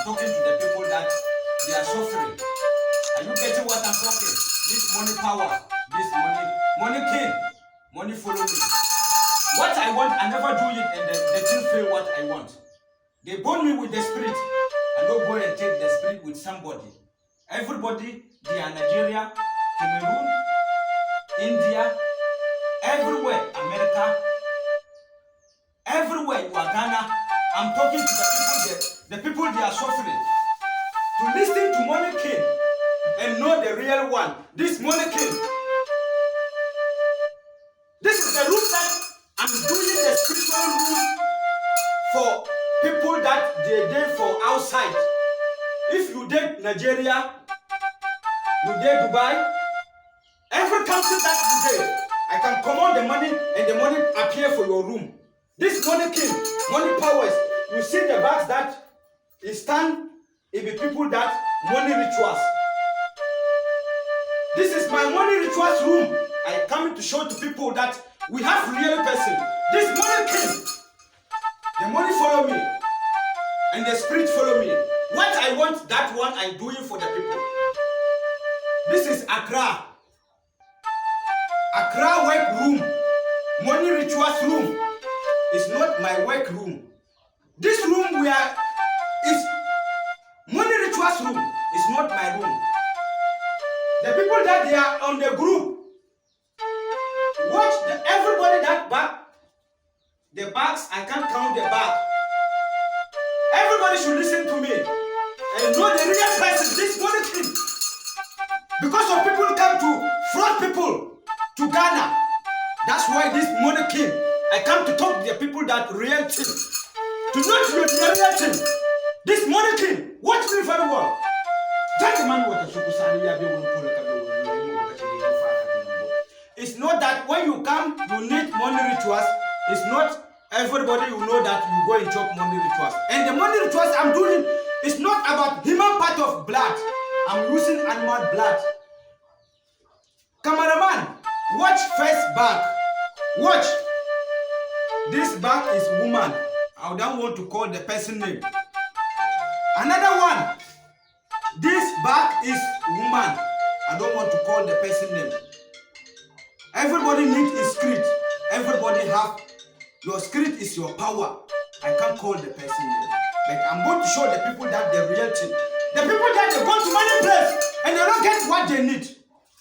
talking to the people that they are suffering. Are you getting what I'm talking? This money power, this money king, money follow me. What I want, I never do it, and the thing fail what I want. They born me with the spirit. I don't go and take the spirit with somebody. Everybody, they are Nigeria, Cameroon, India, everywhere, America, everywhere you are Ghana. I'm talking to the people there. The people they are suffering. To listen to Money King and know the real one. This Money King. This is the room that I'm doing the spiritual room for people that they did for outside. If you did Nigeria, you did Dubai, every country that you did, I can command the money and the money appear for your room. This Money King, money powers, you see the bags that is stand, it be people that money rituals. This is my money rituals room. I come to show to people that we have real person. This Money King, the money follow me and the spirit follow me. What I want, that one I'm doing for the people. This is Accra. Accra work room. Money rituals room. It's not my work room. This room where is money rituals room. It's not my room. The people that they are on the group, watch everybody that back. The bags, I can't count the bag. Everybody should listen to me and know the real person, this Money King. Because of people come to fraud people to Ghana. That's why this Money King, I come to talk to the people that real thing. To know the real thing. This Money King, watch me very well. It's not that when you come, you need money rituals. It's not everybody you know that you go and chop money rituals. And the money rituals I'm doing is not about human part of blood. I'm using animal blood. Cameraman, watch first back. Watch. This back is woman. I don't want to call the person name. Another one. This back is woman. I don't want to call the person name. Everybody needs a script. Everybody have your script is your power. I can't call the person name. But I'm going to show the people that the real thing. The people that they go to many places and they don't get what they need.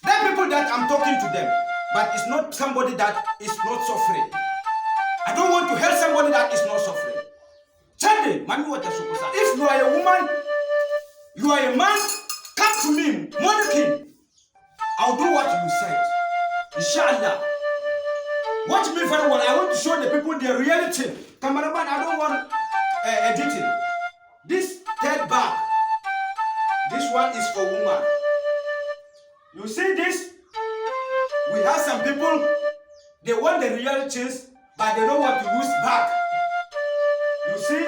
The people that I'm talking to them. But it's not somebody that is not suffering. I don't want to help somebody that is not suffering. Sunday, Mami Water Sukusa. If you are a woman, you are a man, come to me, Money King. I'll do what you said. Inshallah. Watch me very well. I want to show the people the reality. Cameraman, I don't want editing. This third bag, this one is for woman. You see this? We have some people, they want the realities, but they don't want to use back. You see,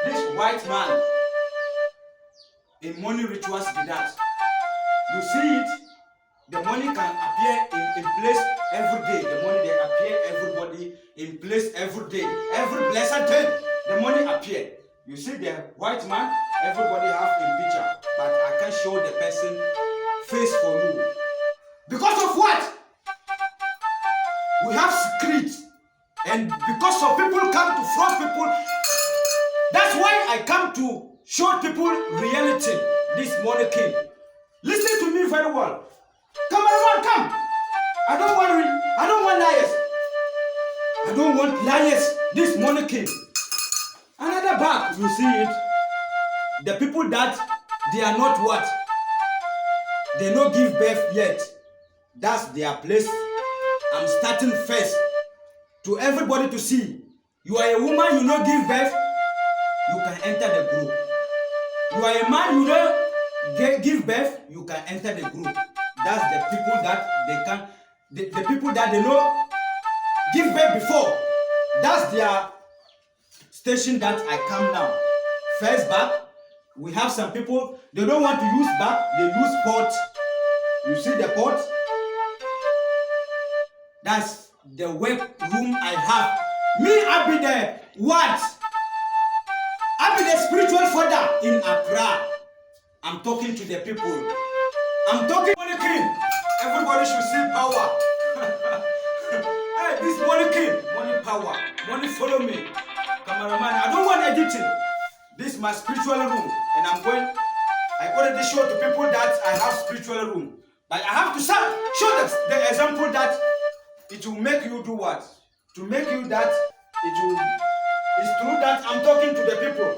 this white man, in money rituals be that. You see it, the money can appear in place every day. The money they appear everybody in place every day. Every blessed day, the money appear. You see the white man, everybody have in picture, but I can't show the person face for you. Because of what? We have secrets. And because of people come to fraud people, that's why I come to show people reality. This Money King. Listen to me very well. Come on, come. I don't want liars. I don't want liars. This Money King. Another bag, you see it. The people that they are not what? They don't give birth yet. That's their place. I'm starting first. To everybody to see. You are a woman, you don't give birth, you can enter the group. You are a man, you don't give birth, you can enter the group. That's the people that they can, the people that they know give birth before. That's their station that I come now. First back, we have some people, they don't want to use back, they use pot. You see the pot? That's the work room I have. Me, I be the what? I am the spiritual father in Accra. I'm talking to the people. I'm talking money king. Everybody should see power. Hey, this money king, money power, money follow me. Cameraman, I don't want editing. This is my spiritual room, and I already showed to people that I have spiritual room. But I have to show the example that it will make you do what? To make you that it's true that I'm talking to the people.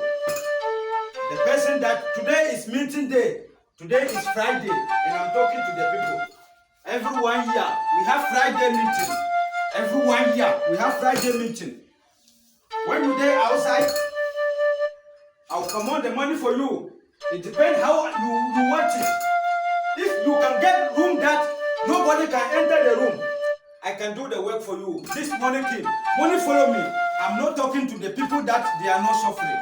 The person that today is meeting day. Today is Friday, and I'm talking to the people. Every 1 year, we have Friday meeting. Every 1 year, we have Friday meeting. When you're there outside, I'll command the money for you. It depends how you want it. If you can get room that nobody can enter the room, I can do the work for you. This money king, money follow me. I'm not talking to the people that they are not suffering.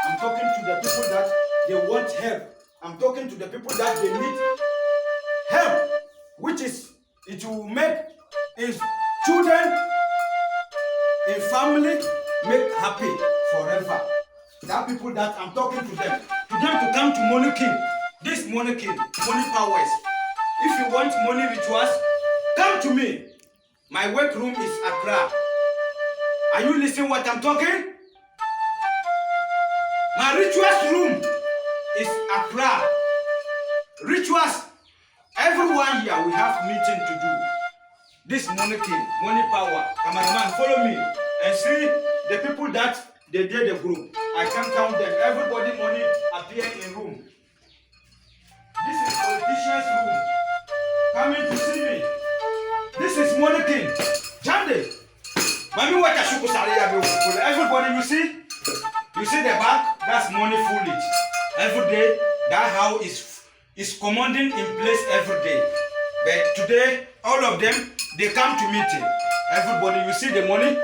I'm talking to the people that they want help. I'm talking to the people that they need help, which is, it will make his children, a family, make happy forever. That people that I'm talking to them to come to Money King. This Money King, money powers. If you want money rituals, come to me. My work room is Accra. Are you listening what I'm talking? My rituals room is Accra. Rituals. Every 1 year we have meeting to do. This Money King, money power. Cameraman, follow me and see the people that they did the group. I can count them. Everybody money appear in room. This is politician's room. Coming to see me. This is Money King. Jande. Mami what ashuku saria be. Everybody you see the back. That's money full it. Every day that house is commanding in place every day. But today all of them they come to meeting. Everybody you see the money.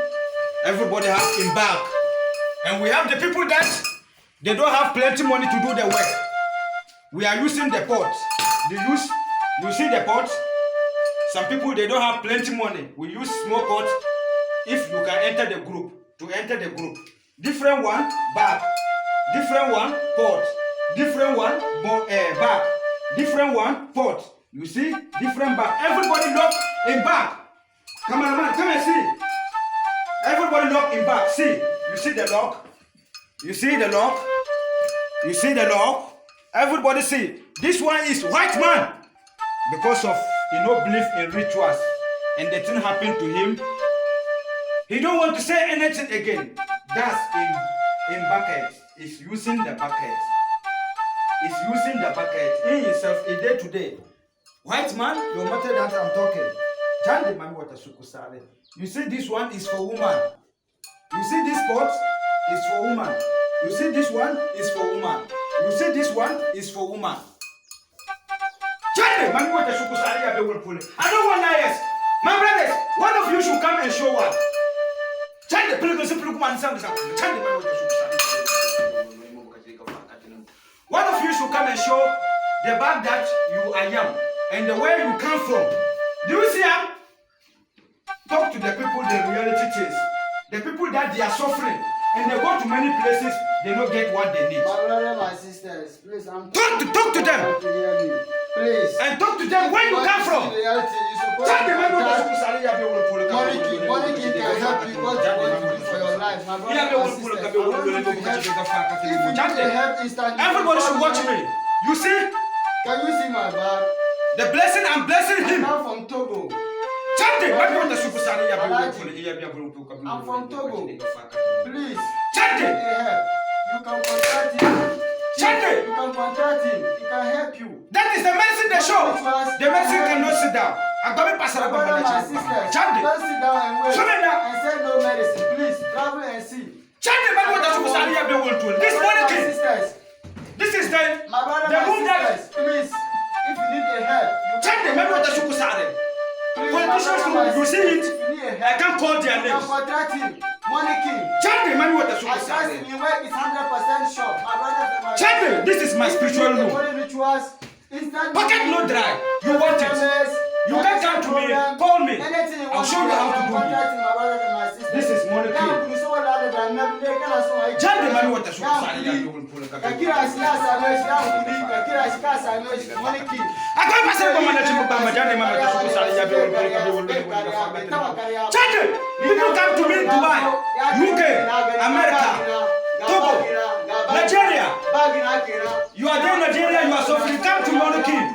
Everybody have in back. And we have the people that they don't have plenty money to do the work. We are using the pot. You see the pot? Some people they don't have plenty money. We use small pot. If you can enter the group, to enter the group. Different one, back. Different one, pot. Different one, back. Different one, pot. You see? Different back. Everybody lock in back. Cameraman, come and see. Everybody lock in back. See? You see the lock? You see the lock? You see the lock? Everybody see. This one is white man. Because of he no believe in rituals. And the thing happened to him. He don't want to say anything again. That's in bucket. He's using the bucket. He's using the bucket. He himself, a day to day. White man, no matter that I'm talking. Jande mami wata sukusale. You see this one is for woman. You see this pot is for woman. You see this one is for woman. You see this one is for woman. Jande mami wata sukusale ya be will. I don't want liars. My brothers, one of you should come and show up. Jande pulugo se pulugo man sang sang. Jande mami wata sukusale. One of you should come and show the bag that you are young and the way you come from. Do you see them? Talk to the people the reality is. The people that they are suffering and they go to many places, they don't get what they need. My brother, my sisters, please, talk to them. Please. And talk to them where you come from. Money can help you what you want to do for your life. My brother, my sisters, everybody should watch me. You see? Can you see my bag? The blessing, I'm blessing him. I'm from Togo. I'm from Togo. Please. You can contact him. You can contact him. He can help you. That is the medicine they show. The medicine cannot sit down. I'm going to pass it up. My sisters, don't sit down and wait. And say no medicine. Please travel and see. This morning, this is the room that. Please, if you need a help, politicians, you see it. I can't call their names. You can contact him. Money King. I trust in work is 100% sure. My brother, this is my spiritual room. Pocket no dry. You want it. You can come to me. Call me. I'll show you how to do it. This is money king. Jande mani wata shuku sani ya ndugu mpule kakira siasa amesha kakira siasa amesha money king. Akoi pasal kwa mana chimbu bamba jande mani wata shuku sani ya ndugu mpule Jande, people come to me in Dubai, UK, America, Togo, Nigeria. You are there in Nigeria, you are suffering. Come to money king.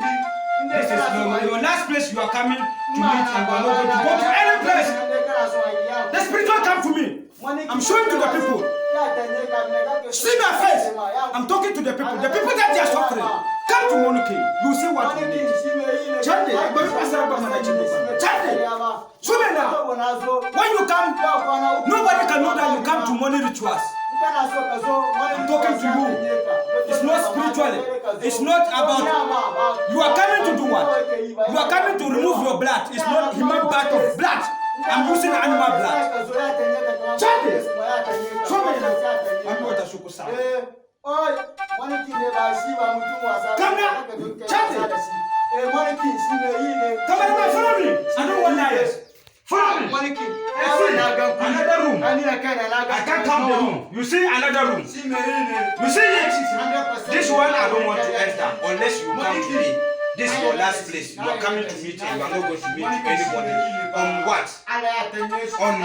This is your last place you are coming to meet, and you are not going to go to any place. The spiritual come to me. I'm showing to the people. See my face. I'm talking to the people. The people that they are suffering. Come to Monarchy. You see what we need. Chande, Chande, now. When you come, nobody can know that you come to money rituals. I'm talking to you. It's not spiritually. It's not about. You are coming to do what? You are coming to remove your blood. It's not human blood of blood. I'm using animal blood. Chande, show me now. I'm going to show you something. Come now, Chande. Come on, follow me. I don't want liars. Follow me. Another room. I can't count the room. You see another room. You see it? This one I don't want to enter unless you come to me. This is your last place. You are coming to meet and you are not going to meet anybody. On what? On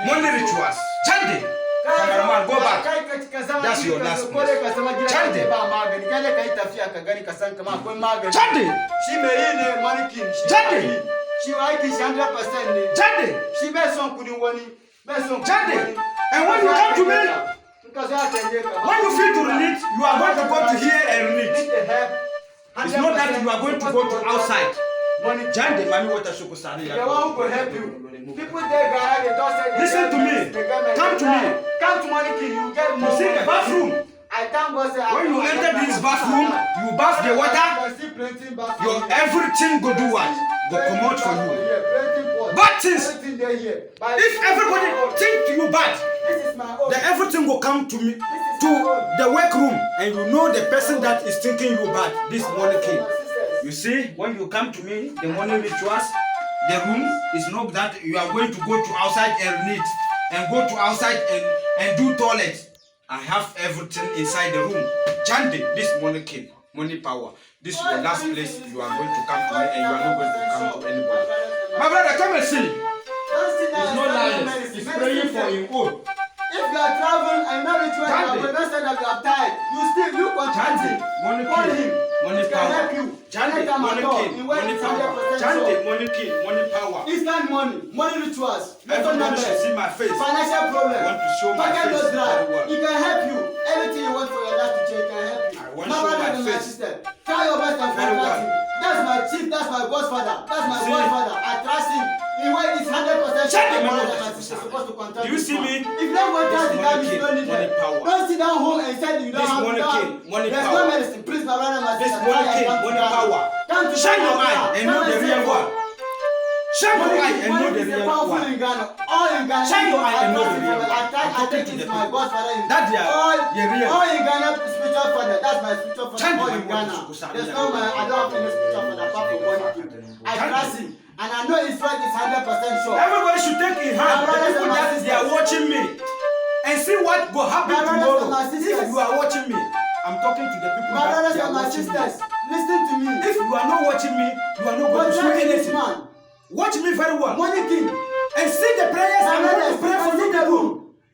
money rituals. Chande. Cameraman, go back. That's your last place. Chande. Chande. Chande. She like is 100%. Chande. She best on couldn't want Chande. And when you come to me, when you feel to relate, you are going to go to here and relate. It's not that you are going to go to outside. Chande, mami, what a sugar sani. They won't help you. People there, guys, they don't say. Listen to me. Come to me. Come to Monarchy. You get more. You see the bathroom. I thank God. When you enter this bathroom, you bath the water. Your everything go do what? Go come out for you. Bad things. If everybody think you bad, then everything will come to me, to the workroom, and you know the person that is thinking you bad. This Monarchy. You see, when you come to me, the morning rituals, the room is not that you are going to go to outside and knit and go to outside and do toilet. I have everything inside the room. Chande, this Monarchy, money power. This is the last place you are going to come to me and you are not going to come to anybody. My brother, come and see. He's not lying. He's praying for your own. If you are traveling and not ritual, you will not say that you are tired. You still you continue. Call him. Money power. Chande, Monarchy, money power. Chande, Monarchy, money power. Instant money, money rituals. Everybody should see my face. Financial problem. I want to show my Pocket face. goes dry. He can help you. Everything you want for your life to change can help you. I want to show my face. Try your best and Very find well. out. That's my chief, that's my godfather. That's my godfather. I trust him. He went is 100% Shut sure the that mouth. my sister is supposed to contact Do you this see man. me? If you don't want to This the money you king, don't need money it. power. Don't sit down home and say you don't This have money don't- king, money There's power. no medicine. Please, my brother, my This sister. money I king, come to money Ghana. power. Come to Shine your Ghana. eye and know Come the and real say, one. Shine your eye and know the is real powerful one. in Ghana. All in Ghana. Shine your eye and know I the real one. trust him. I'm I talking think to it's the my people. godfather. That they are real. All in Ghana, spiritual father. That's my spiritual father. Shine All the in eye. Ghana. There's no man. I don't have any spiritual father apart from one king. I trust him. And I know his word is 100% sure. Everybody should take in hand the people that they are watching me and see what will happen tomorrow. If you are watching me, I'm talking to the people My that brothers they are and my watching me. sisters, listen to me. If you are not watching me, you are not going to see Contact this anything. man. Watch me very well Money king. and see the prayers I'm going to pray for you people.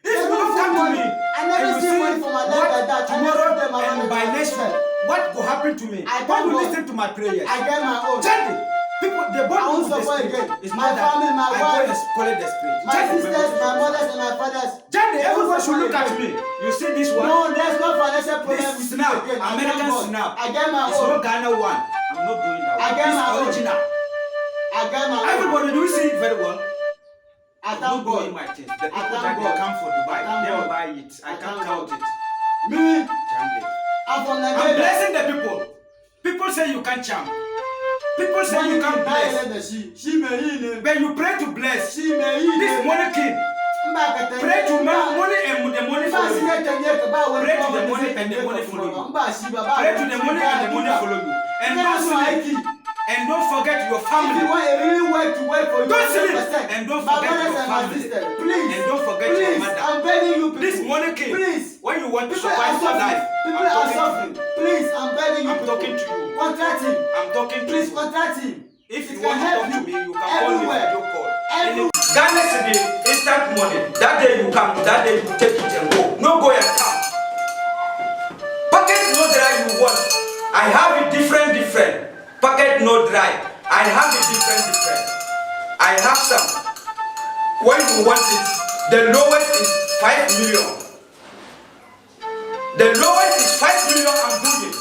If you don't come to me I and never you see see money from my life like that. what tomorrow I never see my and money by from next myself. week, what will happen to me? I When thank you God. listen to my prayers, I get my own. Chande, people, the I body won't of the suffer spirit again. is My not that family, my I go wife, and call it the spirit. My Chande, sisters, my mothers and my fathers. Chande, They everyone won't should suffer look at again. me. You see this one? No, there's no financial problem This with snap, me again. I American thank God. snap. I get my It's own. not Ghana one. I'm not doing that. I get This my own. original. I get my own. Everybody, do you see it very well? I I'm thank not doing God. my things. The people thank that they God. come for Dubai, I thank they will God. buy it. I I can't thank count God. it. Me, Chande. I'm from I'm Nigeria. blessing the people. People say you can't charm. People say you can't bless. She may eat. But you pray to bless. She may eat. This money king. Pray to money and the money follow you. Pray to the money and the money follow you. Pray to the money and the money follow you. And And don't forget your family. If you want a really work to work for you, don't sleep. And don't forget your family. Please. And don't forget your mother. I'm begging you people. This money came. Please. When you want to survive your life. People are suffering. Please, I'm begging you. I'm talking to you. Contact him. I'm talking to Please you. contact him. If you want to talk to me, you can call me video call. Everywhere. Ghana City, instant money. That day you come, that day you take it and go. No go and come. Packet no dry you want. I have it different. Packet no dry. I have it different. I have some. When you want it, the lowest is 5 million. The lowest is 5 million I'm doing.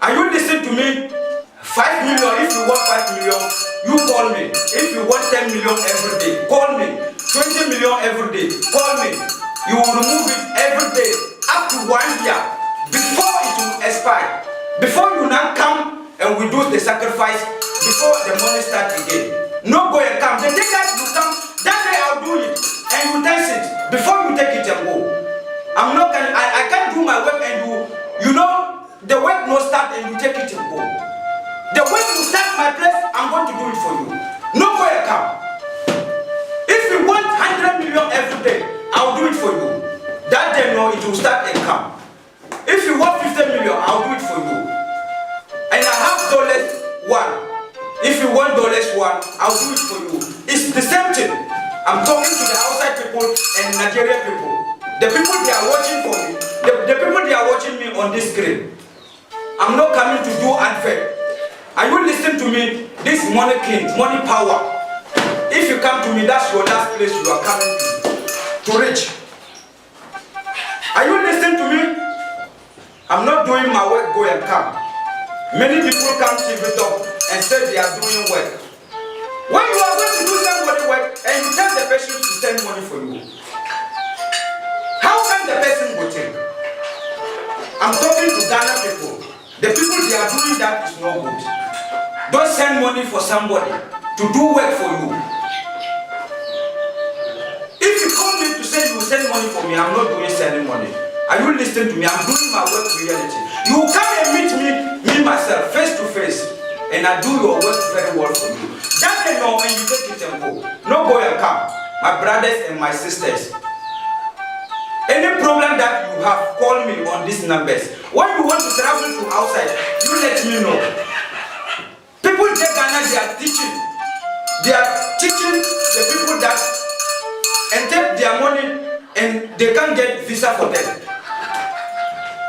Are you listening to me? 5 million, if you want 5 million, you call me. If you want 10 million every day, call me. 20 million every day, call me. You will remove it every day up to 1 year before it will expire. Before you now come and we do the sacrifice, before the money starts again. No go and come. The day that you come, that day I'll do it. And you test it before you take it and go. I can't do my work and you know, the work no start and you take it and go. The way you start my place, I'm going to do it for you. No go and come. If you want 100 million every day, I'll do it for you. That day, no, it will start and come. If you want 50 million, I'll do it for you. And I have $1. If you want $1, I'll do it for you. It's the same thing. I'm talking to the outside people and Nigerian people. The people they are watching for me. The people they are watching me on this screen. I'm not coming to do unfair. Are you listening to me? This money king, money power. If you come to me, that's your last place you are coming to reach. Are you listening to me? I'm not doing my work, go and come. Many people come to the top and say they are doing work. When you are going to do somebody work and you tell the person to send money for you, how can the person go take? I'm talking to Ghana people. The people they are doing that is not good. Don't send money for somebody to do work for you. If you call me to say you will send money for me, I'm not doing sending money. Are you listening to me? I'm doing my work reality. You will come and meet me myself, face to face, and I do your work very well for you. Just know when you take it and go. No go and come. My brothers and my sisters. Any problem that you have, call me on these numbers. When you want to travel to outside, you let me know. People in Ghana, they are teaching. They are teaching the people that and take their money and they can't get visa for them.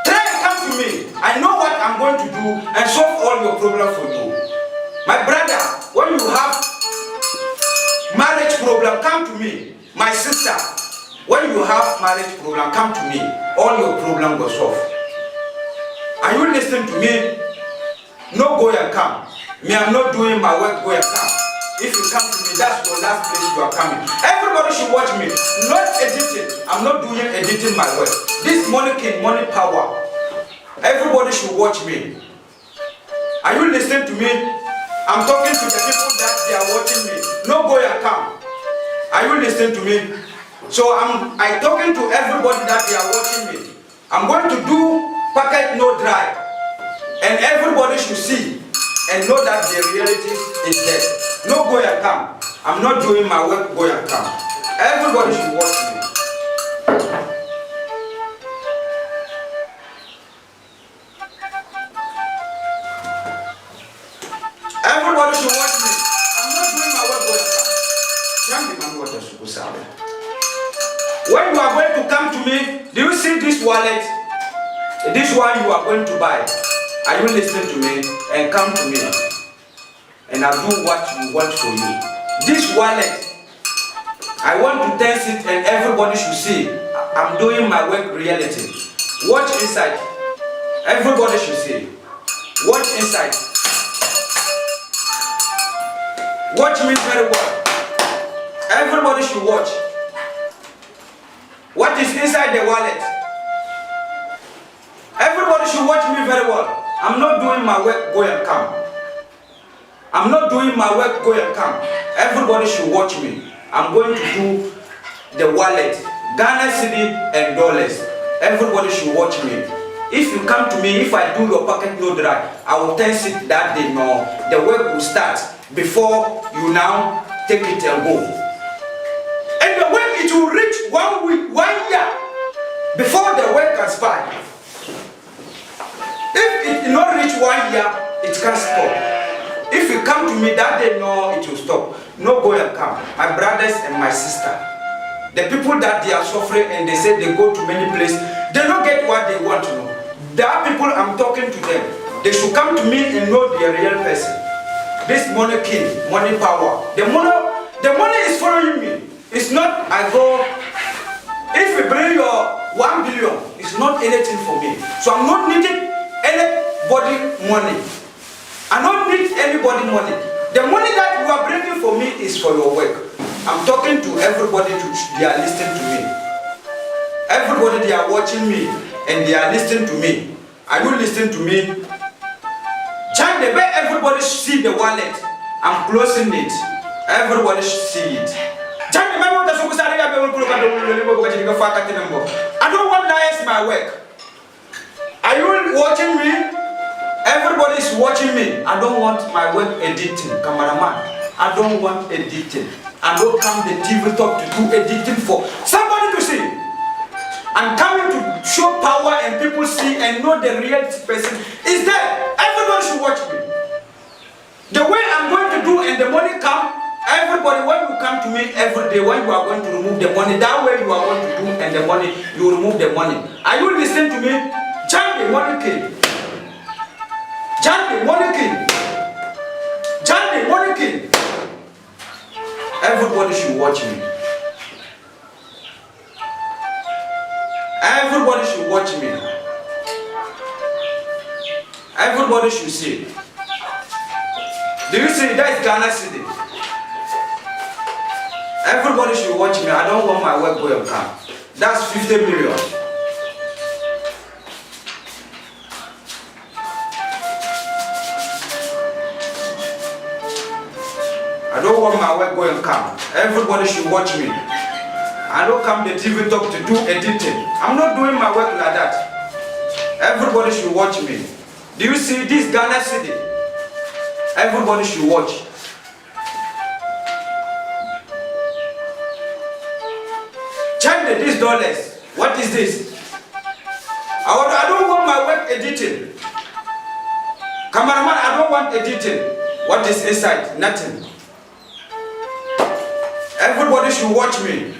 Try and come to me. I know what I'm going to do and solve all your problems for you. My brother, when you have marriage problem, come to me. My sister, when you have marriage problem, come to me. All your problem will solve. Are you listening to me? No go and come. Me, I'm not doing my work, go and come. If you come to me, that's your last place you are coming. Everybody should watch me. Not editing. I'm not doing editing my work. This money king, money power. Everybody should watch me. Are you listening to me? I'm talking to the people that they are watching me. No go and come. Are you listening to me? So I'm talking to everybody that they are watching me. I'm going to do packet no dry. And everybody should see and know that the reality is there. No go and come. I'm not doing my work, go and come. Everybody should watch me. Everybody should watch me. I'm not doing my work, go and come. When you are going to come to me, do you see this wallet? This one you are going to buy. Are you listening to me? And come to me. And I'll do what you want for you. This wallet, I want to test it and everybody should see. I'm doing my work reality. Watch inside. Everybody should see. Watch inside. Watch me very well. Everybody should watch. What is inside the wallet? Everybody should watch me very well. I'm not doing my work, go and come. I'm not doing my work, go and come. Everybody should watch me. I'm going to do the wallet, Ghana cedi and dollars. Everybody should watch me. If you come to me, if I do your pocket no dry, I will test it that day. No, the work will start before you now take it and go. And the work it will reach 1 week, 1 year before the work can start. If it will not reach 1 year, it can stop. If you come to me that day, no, it will stop. No go and come. My brothers and my sister, the people that they are suffering and they say they go to many places, they don't get what they want to know. There are people I'm talking to them. They should come to me and know the real person. This money king, money power. The money is following me. It's not I go. If you bring your 1 billion, it's not anything for me. So I'm not needing anybody money. I don't need anybody money. The money that you are bringing for me is for your work. I'm talking to everybody. They are listening to me. Everybody, they are watching me and they are listening to me. Are you listening to me? Check the way everybody see the wallet. I'm closing it. Everybody should see it. I don't want lies my work. Are you watching me? Everybody is watching me. I don't want my work editing, cameraman. I don't want editing. I don't come the TV talk to do editing for somebody to see. I'm coming to show power and people see and know the real person is there. Everybody should watch me. The way I'm going to do and the money come, everybody, when you come to me every day, when you are going to remove the money, that way you are going to do and the money, you remove the money. Are you listening to me? John the money king. John the money king. John the money king. Everybody should watch me. Everybody should watch me. Everybody should see. Do you see? That is Ghana City. Everybody should watch me. I don't want my work going to come. That's 50 million. I don't want my work going to come. Everybody should watch me. I don't come the TV talk to do editing. I'm not doing my work like that. Everybody should watch me. Do you see this Ghana City? Everybody should watch. Check these dollars. What is this? I don't want my work editing. Cameraman, I don't want editing. What is inside? Nothing. Everybody should watch me.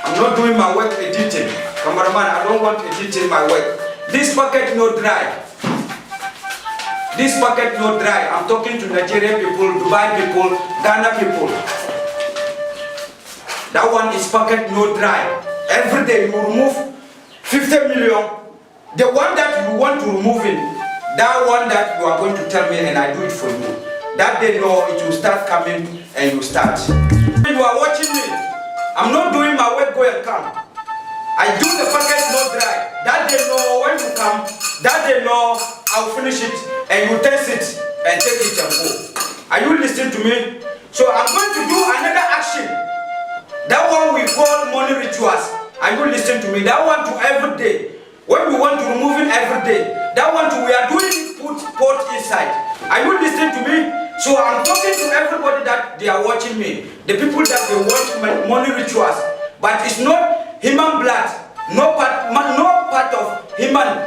I'm not doing my work editing. Cameraman, I don't want editing my work. This pocket no dry. This pocket no dry. I'm talking to Nigerian people, Dubai people, Ghana people. That one is pocket no dry. Every day you remove 50 million. The one that you want to remove in, that one that you are going to tell me and I do it for you. That day no, it will start coming and you start. You are watching me. I'm not doing my work, go and come. I do the pocket no dry. That day no, when you come, that day no, I'll finish it and you test it and take it and go. Are you listening to me? So I'm going to do another action. That one we call money rituals. Are you listening to me? That one to every day. When we want to remove it every day. That one to we are doing it, put pot inside. Are you listening to me? So I'm talking to everybody that they are watching me. The people that they watch my money rituals. But it's not human blood. No part of human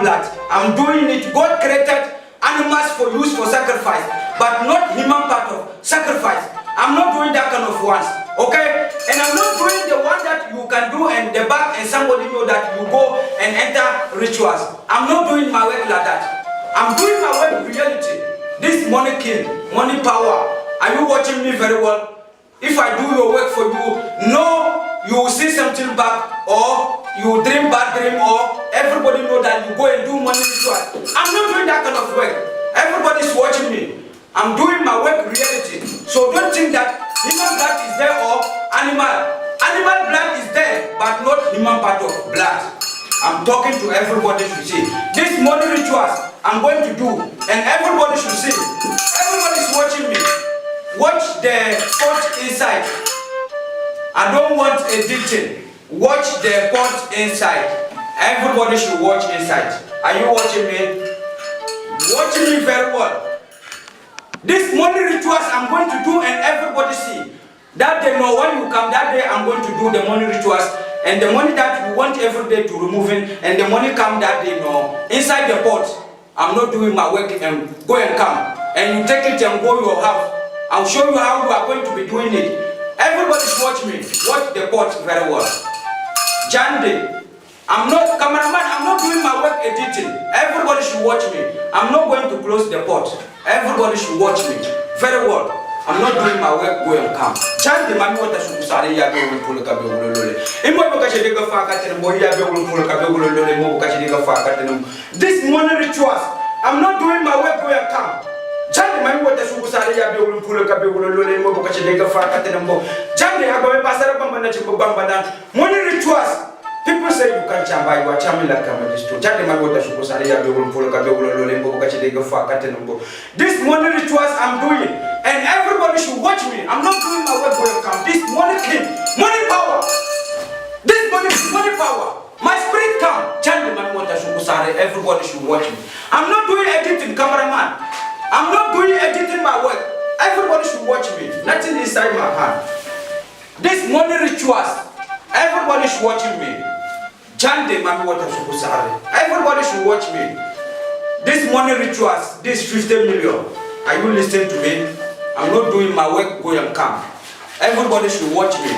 blood. I'm doing it. God created animals for use for sacrifice, but not human part of sacrifice. I'm not doing that kind of ones. Okay? And I'm not doing the one that you can do and the back and somebody know that you go and enter rituals. I'm not doing my work like that. I'm doing my work in reality. This money king, money power. Are you watching me very well? If I do your work for you, no, you will see something back, or you dream bad dream, or everybody know that you go and do money ritual. I'm not doing that kind of work. Everybody's watching me. I'm doing my work reality. So don't think that human blood is there or animal. Animal blood is there, but not human part of blood. I'm talking to everybody to see. These money rituals I'm going to do, and everybody should see. Everybody's watching me. Watch the pot inside. I don't want editing. watch the pot inside. Everybody should watch inside. Are you watching me? Watch me very well. This money rituals I'm going to do and everybody see. That day, no, when you come that day, I'm going to do the money rituals and the money that you want every day to remove it, and the money come that day, no, inside the pot. I'm not doing my work and go and come. And you take it and go your house. I'll show you how you are going to be doing it. Everybody should watch me. Watch the pot very well. Jande, I'm not cameraman, I'm not doing my work editing. Everybody should watch me. I'm not going to close the pot. Everybody should watch me very well. I'm not doing my work, go and come. Jande, mami wata shukusari ya be polo ka be lole. Imo boka chedega fa ka tene mo ya be polo ka be lole mo boka chedega fa ka tene. This morning rituals, I'm not doing my work, go and come. Jande mami wata shukusari ya be polo ka be lole mo boka chedega fa ka tene mo. Jande abawe pasara bamba na chimbo bamba na. Morning rituals. People say you can't chamba, you are charming like a magistrate. Jande mami wata shukusari ya be polo ka be lole mo boka chedega fa ka tene mo. This morning rituals I'm doing, and everybody should watch me. I'm not doing my work for your camp. This money came, money power. This money power. My spirit come. Jande mami wata shukusari. Everybody should watch me. I'm not doing editing, cameraman. I'm not doing editing my work. Everybody should watch me. Nothing inside my hand. This money rituals. Everybody should watch me. Jande mami wata shukusari. Everybody should watch me. This money rituals. This 50 million. Are you listening to me? I'm not doing my work, go and come. Everybody should watch me.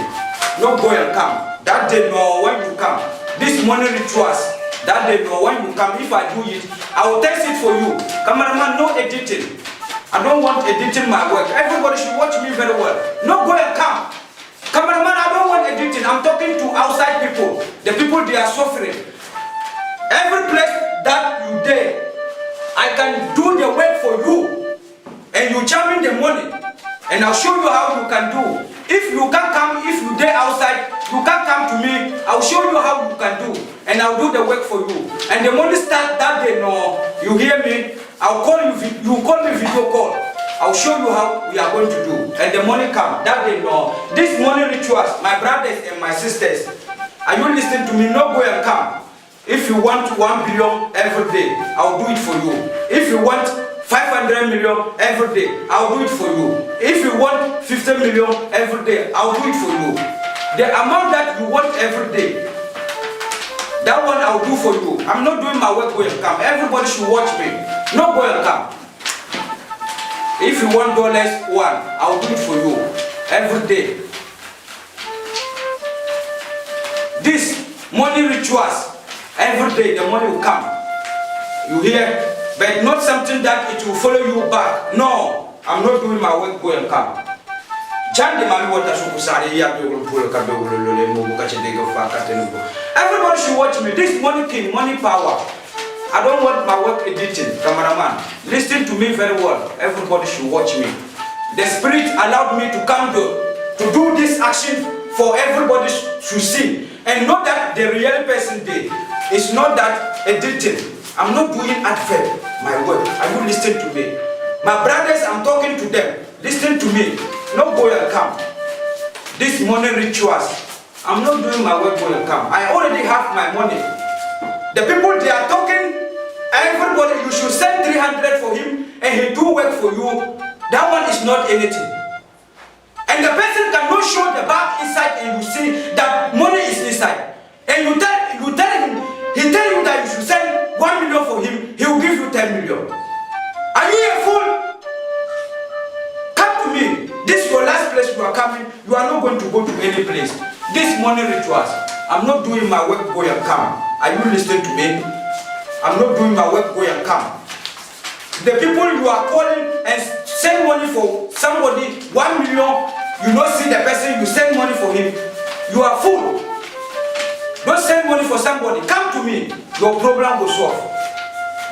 No go and come. That day, no, when you come. This morning rituals, that day, no, when you come. If I do it, I will test it for you. Cameraman, no editing. I don't want editing my work. Everybody should watch me very well. No go and come. Cameraman, I don't want editing. I'm talking to outside people. The people, they are suffering. Every place that you dare, I can do the work for you. And you charming the money, and I'll show you how you can do. If you can't come, if you there outside, you can't come to me. I'll show you how you can do, and I'll do the work for you. And the money start that day. No, you hear me? I'll call you. You call me video call. I'll show you how we are going to do. And the money come that day. No, this money rituals, my brothers and my sisters. Are you listening to me? No go and come. If you want 1 billion every day, I'll do it for you. If you want 500 million every day, I'll do it for you. If you want 50 million every day, I'll do it for you. The amount that you want every day, that one I'll do for you. I'm not doing my work, go and come. Everybody should watch me. No go and come. If you want $1, I'll do it for you every day. This money rituals, every day the money will come. You hear? But not something that it will follow you back. No, I'm not doing my work, go and come. Jande mami wata shukusari ya be polo ka be lole mo boka chedega fa ka tene. Everybody should watch me. This money king, money power. I don't want my work editing, cameraman. Listen to me very well. Everybody should watch me. The spirit allowed me to come to do this action for everybody to see and know that the real person did. It's not that editing. I'm not doing advert, my work. Are you listening to me? My brothers, I'm talking to them. Listen to me. No go and come. This money rituals, I'm not doing my work, go and come. I already have my money. The people, they are talking. Everybody, you should send 300 for him and he do work for you. That one is not anything. And the person cannot show the bag inside and you see that money is inside. And you tell him, he tell you that you should send 1 million for him, he will give you 10 million. Are you a fool? Come to me. This is your last place you are coming. You are not going to go to any place. This money rituals, I'm not doing my work, go and come. Are you listening to me? I'm not doing my work, go and come. The people you are calling and send money for somebody, 1 million, you don't see the person, you send money for him. You are fool. Don't send money for somebody. Come to me. Your problem will solve.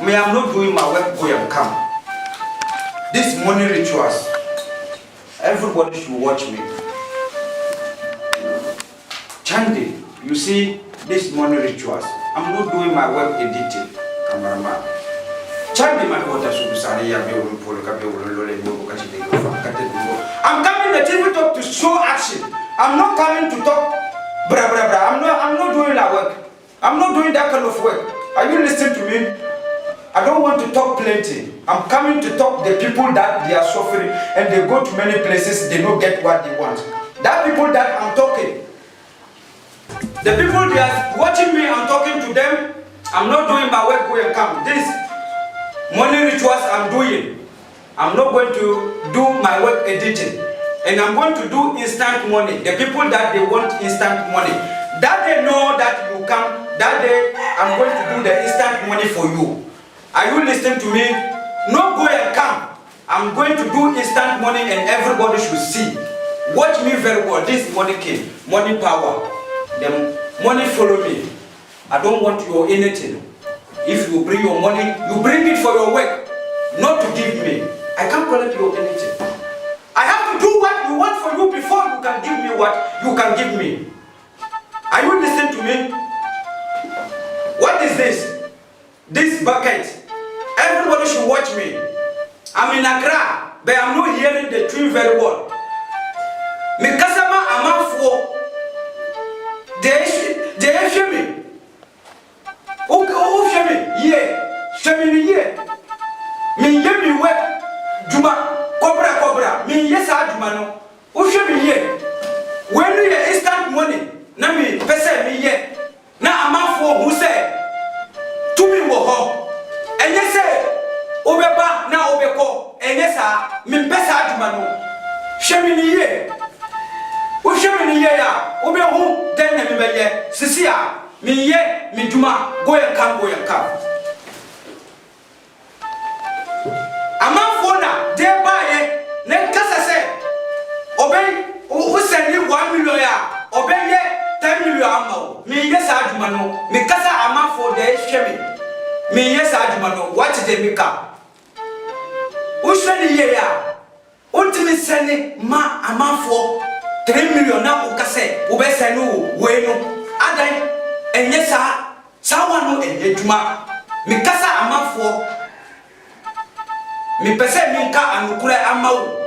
Me, I'm not doing my work, go and come. This money rituals, everybody should watch me. Jande, you see, this money rituals, I'm not doing my work editing, cameraman. Jande, man, what I should say, I'm coming to TV talk to show action. I'm not coming to talk Bra. I'm not doing that work. I'm not doing that kind of work. Are you listening to me? I don't want to talk plenty. I'm coming to talk the people that they are suffering and they go to many places, they don't get what they want. That people that I'm talking, the people they are watching me, I'm talking to them. I'm not doing my work go and come. This money rituals I'm doing, I'm not going to do my work editing. And I'm going to do instant money. The people that they want instant money, that they know that you come, that day I'm going to do the instant money for you. Are you listening to me? No go and come. I'm going to do instant money and everybody should see. Watch me very well. This money came, money power. The money follow me. I don't want your anything. If you bring your money, you bring it for your work, not to give me. I can't collect your anything. I have to do what you want for you before you can give me what you can give me. Are you listening to me? What is this? This bucket. Everybody should watch me. I'm in Accra, but I'm not hearing the tune very well. Me kasama amafo. They hear me. Oh, hear me. Yeah. Hear me. Yeah. Me hear me work. Juma. Cobra. Me yes Juma no. Oh, hear me. Yeah. When you instant money, na me pese me yeah. Na amafo who say to me wo ho. Enye say obeba na obeko. Enye sa me pesa Juma no. Hear me yeah. O hwemi ni ye ya obe hu den na me beye sisi a me ye me duma go yan kam amafo na de ba ye ne kasa se obe o send 1 million ya obe ye 10 million amawo me ye sa aduma no me kasa amafo de hwemi me ye sa aduma no what de me ka o hwemi ye ya ontimi send ma amafo 3 million na ukase ubese no wenu adan enye sawa no enye djuma mi kasa amafo mi pese mi ka anukure amawo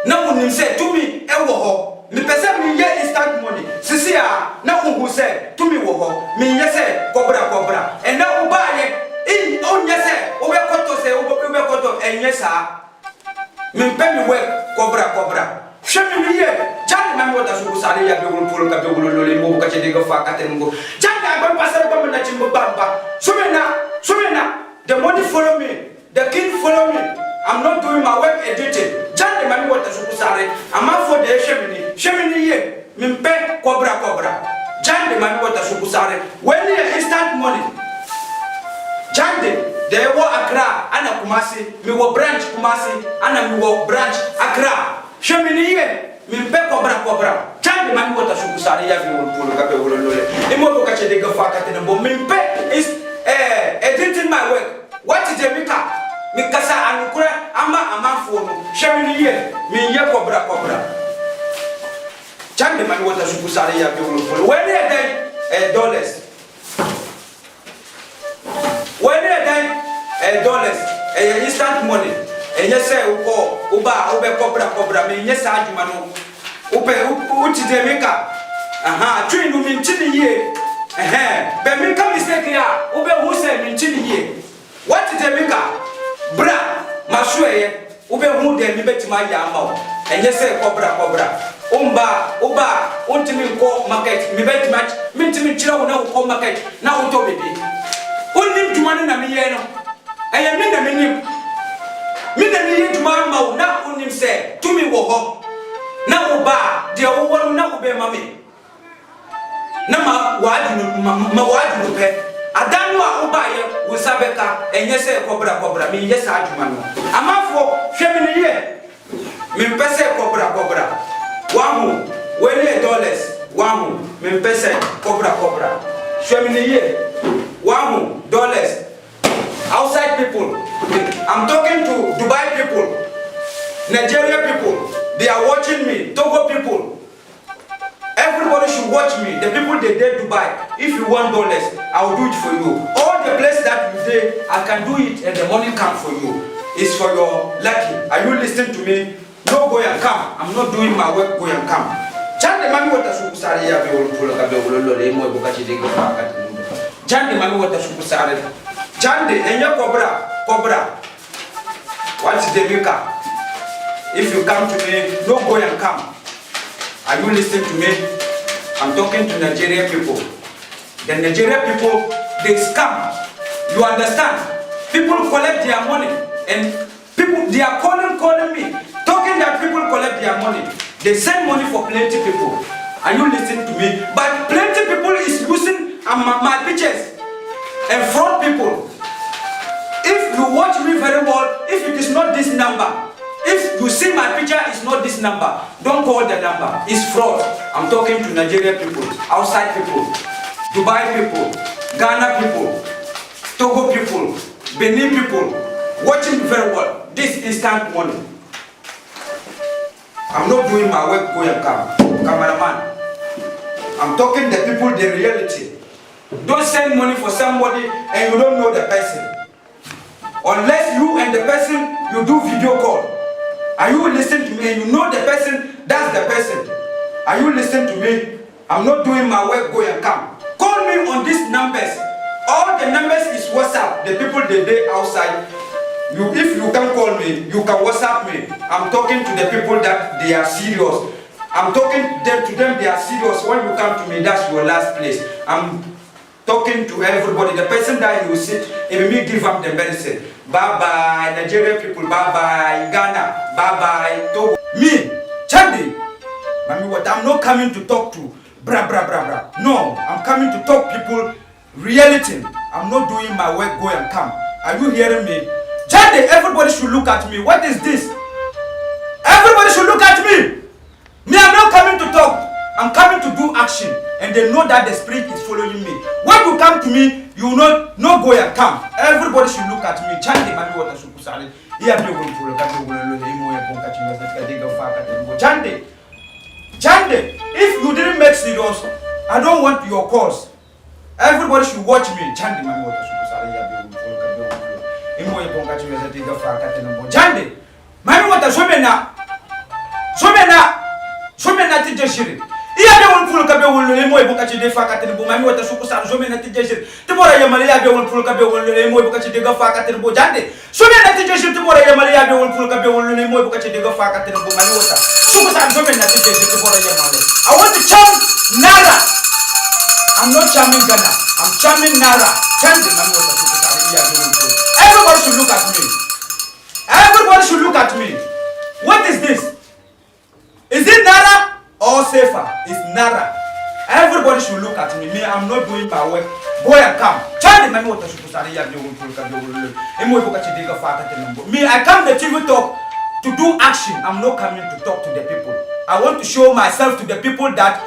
na wonim se tumi ewo ho mi pese mi ye instant money sisi a na ungu se tumi wo ho mi ye se kobra and na ubaye in onye se obekoto se obekoto enye sa mi pe mi we kobra Shemi ye, jani mami wata suku sare ya be wulu polo ka be wulu lole mo ka chede ga fa ka ten ngo. Jani ba pasare ba na chimbo bamba. Sumena, the money follow me, the king follow me. I'm not doing my work editing. Jani mami wata suku sare, ama for the shemi ye, mimpe cobra. Jani mami wata suku sare. When you instant money. Jani they wo Accra, ana Kumasi, mi wo branch Kumasi, ana mi wo branch Accra. Shemini ye, mi pe cobra. Chandi mami wata suku sare ya bi wulu ka be wulu lole. Imo ka chede ga fa ka ten bo mi pe is editing my work. What is Jamaica? Mi kasa anukura ama amafo no. Shemini ye, mi ye cobra. Chandi mami wata suku sare ya bi wulu. When they then dollars. When they then dollars, instant money. Enye se uko ube cobra me enye sa aduma no upe uti Jamaica twin no minchini ye be me ka mistake ya ube hu se minchini ye what Jamaica bra mashuye ube hu de mi betima ya amawo enye se cobra uba untimi ko market mi betima mintimi chira wo na ko market na uto bebe unim tumane na mi ye no eye mi na minim Mina ni yituma ma na unim se tumi wo ho na uba de wo wonu na ube mame na ma wadu pe adanu a uba ye wo sabeka enye se cobra mi ye sa aduma no amafo hwemi ni ye mi pese cobra wahu wele dollars wahu mi pese cobra hwemi ni ye wahu dollars outside people. I'm talking to Dubai people, Nigeria people. They are watching me. Togo people. Everybody should watch me. The people they did Dubai. If you want dollars, I will do it for you. All the place that you did, I can do it and the money come for you. It's for your lucky. Are you listening to me? No go and come. I'm not doing my work. Go and come. Chande mami wata sukusare ya be wol ka be wol le mo boka ci de ko fakat Chande mami wata sukusare Chande enya cobra what's the maker if you come to me no go and come are you listening to me I'm talking to Nigerian people the Nigerian people they scam you understand people collect their money and people they are calling me talking that people collect their money they send money for plenty people are you listening to me but plenty people is using my pictures and fraud people if you watch me very well if it is not this number if you see my picture is not this number don't call the number it's fraud I'm talking to Nigerian people outside people Dubai people Ghana people Togo people Benin people watching very well this instant money I'm not doing my work go and come cameraman I'm talking the people the reality don't send money for somebody and you don't know the person unless you and the person you do video call are you listening to me and you know the person that's the person are you listening to me I'm not doing my work go and come call me on these numbers all the numbers is WhatsApp the people they outside if you can call me you can WhatsApp me I'm talking to the people that they are serious I'm talking to them they are serious when you come to me that's your last place I'm talking to everybody the person that you sit if me give them the medicine bye bye Nigerian people bye bye Ghana bye bye Togo me Chande mami what I'm not coming to talk to bra no I'm coming to talk people reality I'm not doing my work go and come are you hearing me Chande everybody should look at me what is this everybody should look at me I'm not coming to talk I'm coming to do action and they know that the spirit is following me when you come to me you not no go and come everybody should look at me Chande mami wata sukusare iya bi won fulo ka be won lo imo e bon ka ti mes ka de ga fa ka te Chande if you didn't make serious I don't want your cause everybody should watch me Chande mami wata sukusare iya bi won fulo ka be won lo imo e bon ka ti mes ka fa ka te no Chande mami wata somena ti jeshiri iya be won fulo ka be won lo imo e bon ka ti de fa ka te no mami wata sukusare somena ti jeshiri te bora ya mali ya be won fulo ka be won lo imo e bon ka ti de ga fa ka te no Chande somena ti jeshiri te bora ya mali ya be won fulo ka be won lo imo e bon ka ti de ga fa ka te no mami wata sukusare somena ti jeshiri te bora ya mali I want to charm Nara I'm not charming Ghana I'm charming Nara Chande mami wata sukusare iya be won fulo everybody should look at me everybody should look at me what is this is it Nara or Safer it's Nara everybody should look at me I'm not doing my work go and come Chande mami wata sukusare iya be won fulo ka be won lo imo ibo ka ti de ga fa ka te no I come the TV talk to do action I'm not coming to talk to the people I want to show myself to the people that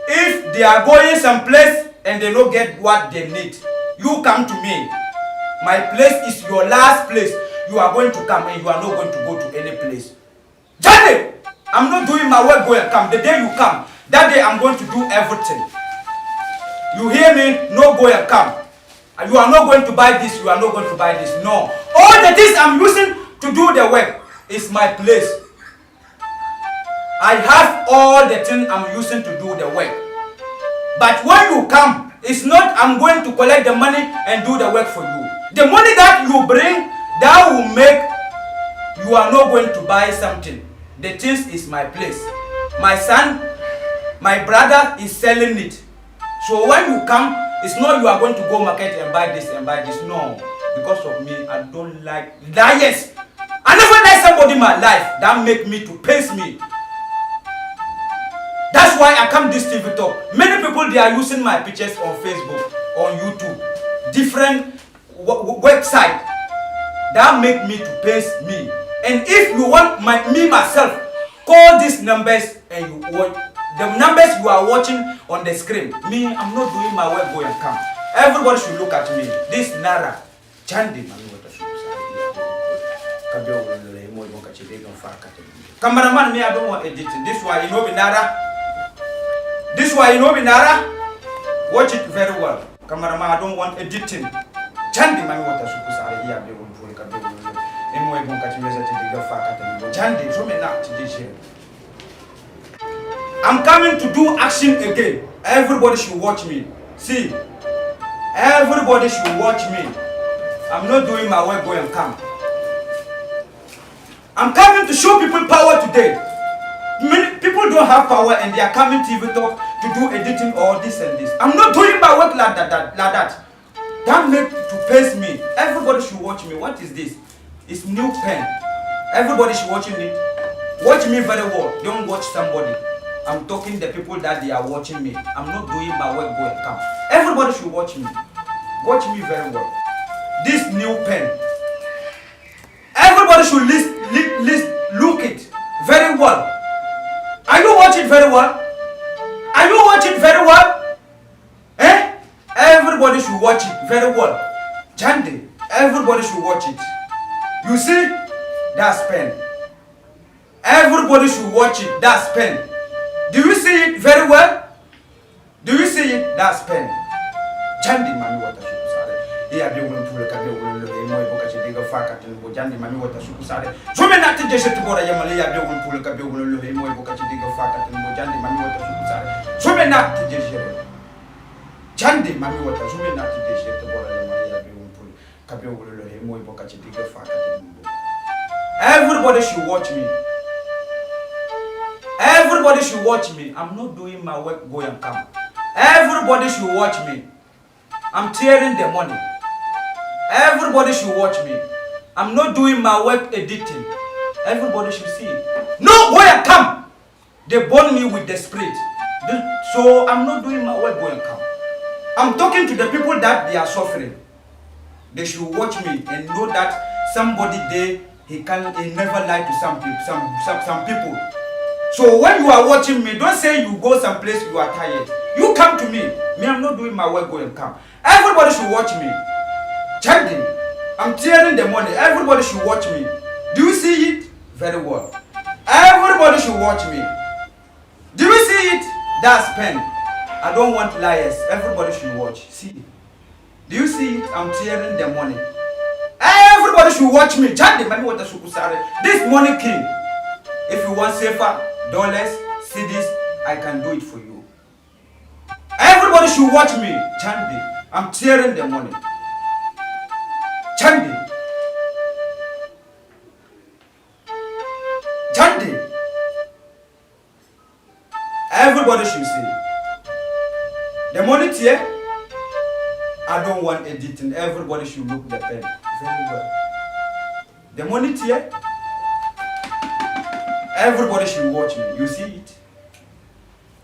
if they are going someplace and they don't get what they need you come to me my place is your last place you are going to come and you are not going to go to any place Chande I'm not doing my work go and come the day you come that day I'm going to do everything you hear me no go and come you are not going to buy this you are not going to buy this no all the things I'm using to do the work is my place I have all the things I'm using to do the work but when you come it's not I'm going to collect the money and do the work for you the money that you bring that will make you are not going to buy something the things is my place my son my brother is selling it so when you come it's not you are going to go market and buy this no because of me I don't like liars I never like somebody in my life that make me to pace me that's why I come this TV talk many people they are using my pictures on Facebook on YouTube different website that make me to pace me and if you want me myself call these numbers and you watch the numbers you are watching on the screen me I'm not doing my work go and come everybody should look at me this Nara Chande mami wata sukusare ka be won lo imo e bon ka ti de ga fa ka te cameraman me I don't want editing this why you know me Nara watch it very well cameraman I don't want editing Chande mami wata sukusare iya be won fulo ka be won lo imo e bon ka ti de ga fa ka te Chande so me na ti de I'm coming to do action again. Everybody should watch me. See, everybody should watch me. I'm not doing my work, go and come. I'm coming to show people power today. Many people don't have power and they are coming to even talk to do editing or this and this. I'm not doing my work like that. That make to pace me. Everybody should watch me. What is this? It's new pen. Everybody should watch it. Watch me very well. Don't watch somebody. I'm talking the people that they are watching me. I'm not doing my work, go and come. Everybody should watch me. Watch me very well. This new pen. Everybody should look it very well. Are you watching very well? Are you watching very well? Eh? Everybody should watch it very well. Jande, everybody should watch it. You see? That's pen. Everybody should watch it. That's pen. Do you see it very well? Do you see it? That's pen. Jande, mami wata shuku sare. Iya bi wulu pule ka bi wulu lo mo iboka che diga faka tin bo jande mami wata shuku sare. Jome na tije je tibora yamale ya bi wulu pule ka bi wulu lo mo iboka che diga faka tin bo jande mami wata shuku sare. Jome na tije je. Jande mami wata jome na tije je tibora yamale ya bi wulu pule ka bi wulu lo mo iboka che diga faka tin bo. Everybody should watch me. Everybody should watch me. I'm not doing my work, go and come. Everybody should watch me. I'm tearing the money. Everybody should watch me. I'm not doing my work editing. Everybody should see it. No, go and come. They burn me with the spirit. So I'm not doing my work, go and come. I'm talking to the people that they are suffering. They should watch me and know that somebody there, he never lie to some people. So when you are watching me, don't say you go someplace you are tired. You come to me. Me, I'm not doing my work, go and come. Everybody should watch me. Chanting. I'm tearing the money. Everybody should watch me. Do you see it? Very well. Everybody should watch me. Do you see it? That's pen. I don't want liars. Everybody should watch. See. Do you see it? I'm tearing the money. Everybody should watch me. Chanting. This money king. If you want safer dollars, CDs, I can do it for you. Everybody should watch me. Chandi. I'm tearing the money. Chandi. Chandi. Everybody should see. The money here, I don't want editing. Everybody should look the pen very well. The money here, everybody should watch me. You see it?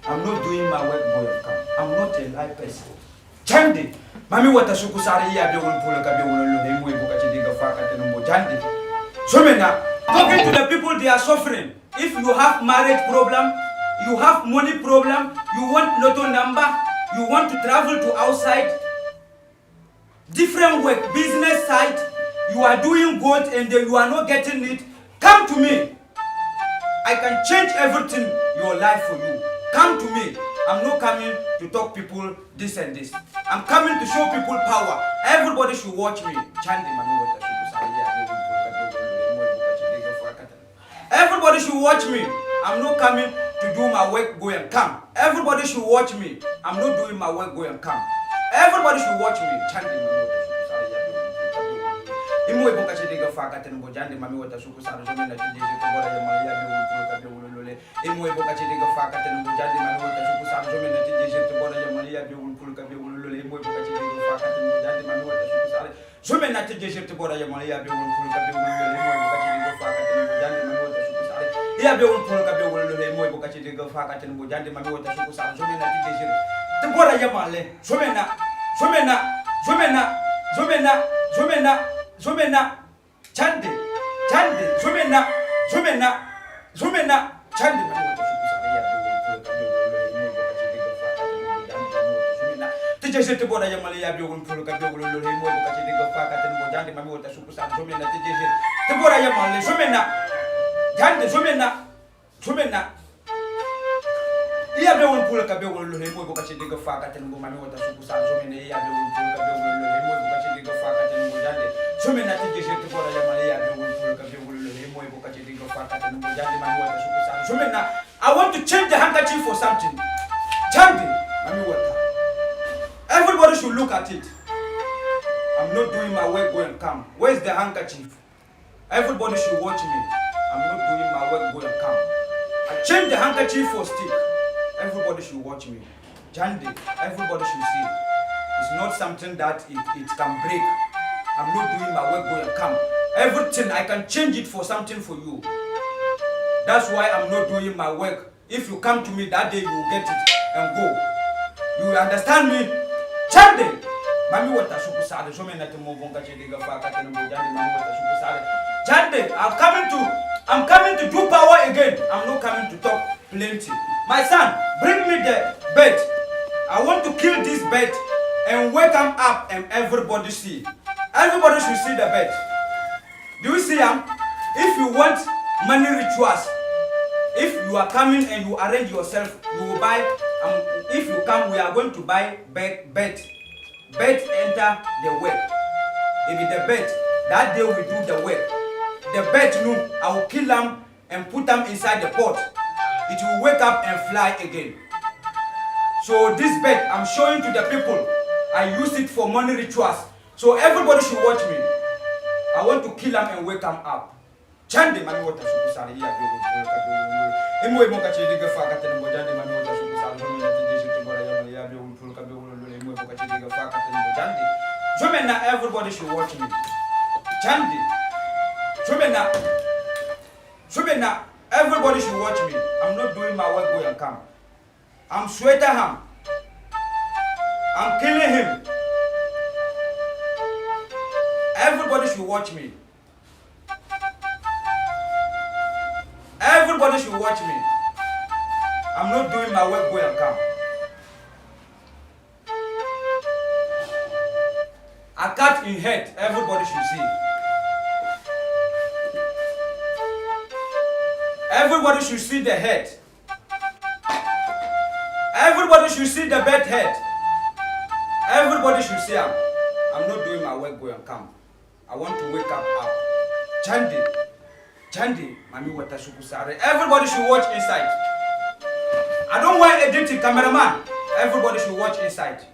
I'm not doing my work, boy. I'm not a lie person. Chandi, mami wata shuku sari ya be won pula ka be won lo ne mo ibuka chidiga faka tenombo Chandi. So mena talking to the people, they are suffering. If you have marriage problem, you have money problem, you want lotto number, you want to travel to outside, different work, business side, you are doing good and then you are not getting it, come to me. I can change everything, your life for you. Come to me. I'm not coming to talk people this and this. I'm coming to show people power. Everybody should watch me. Everybody should watch me. I'm not coming to do my work, go and come. Everybody should watch me. I'm not doing my work, go and come. Everybody should watch me. Imo iboka chidiga faka tenombo Chandi mami wata shuku sara jome na tije tibora ya maya be wulu ka be wulu. Imo iboka chidiga faka tenombo Chandi mami wata shuku sara jome na tije tibora ya maya be wulu ka be wulu. Imo iboka chidiga faka tenombo Chandi mami wata shuku sara jome na tije tibora ya maya be wulu ka be wulu. Imo iboka chidiga faka tenombo Chandi mami wata shuku sara ya be wulu ka be wulu. Imo iboka chidiga faka tenombo Chandi mami wata shuku sara jome na tije tibora ya male Zomena, Chandi, Zomena, Chandi, Tije te bora ya male ya bi won pulu ka be wolo lo mo ko ka te go fa ka te mo jande mami wota suku sa zomena tije te bora ya male zomena iya be won pulu ka be wolo lo mo ko ka te go fa ka te mo mami wota suku sa zomena iya be won pulu ka be wolo lo mo ko ka te go fa ka te mo jande zomena tije te bora ya male ya be won pulu ka be wolo lo mo ko ka te go fa ka te mo jande mami wota suku sa zomena I want to change the handkerchief for something. Chandi, Mami water. Everybody should look at it. I'm not doing my work, go and come. Where's the handkerchief? Everybody should watch me. I'm not doing my work, go and come. I change the handkerchief for stick. Everybody should watch me. Chandi, everybody should see. It's not something that it can break. I'm not doing my work, go and come. Everything, I can change it for something for you. That's why I'm not doing my work. If you come to me that day, you will get it and go. You understand me? Chande! Mami wata shuku sade. So many times monga chede ga fa kate no jande mami wata shuku sade. Chande, I'm coming to do power again. I'm not coming to talk plenty. My son, bring me the bed. I want to kill this bed and wake him up and everybody see. Everybody should see the bed. Do you see him? If you want money rituals, if you are coming and you arrange yourself, you will buy. If you come, we are going to buy bed. Bed enter the work. If it's the bed, that day we do the work. The bed, no, I will kill them and put them inside the pot. It will wake up and fly again. So this bed, I'm showing to the people. I use it for money rituals. So everybody should watch me. I want to kill them and wake them up. Chande mami wata shuku sare ya bi wo ka bi emo emo ka chede ga fa ka tene mo jande mami wata shuku sare zo mena tije shi tibora ya bi wo ka bi wo lo emo ka chede ga fa ka tene mo jande zo mena everybody should watch me. Chande zo mena everybody should watch me. I'm not doing my work, go and come. I'm sweating him. I'm killing him. Everybody should watch me. Everybody should watch me. I'm not doing my work, go and come. I cut in head, everybody should see. Everybody should see the head. Everybody should see the bed head. Everybody should see him. I'm not doing my work, go and come. I want to wake up. Chandi, mami wata shuku sare. Everybody should watch inside. I don't want editing, cameraman. Everybody should watch inside.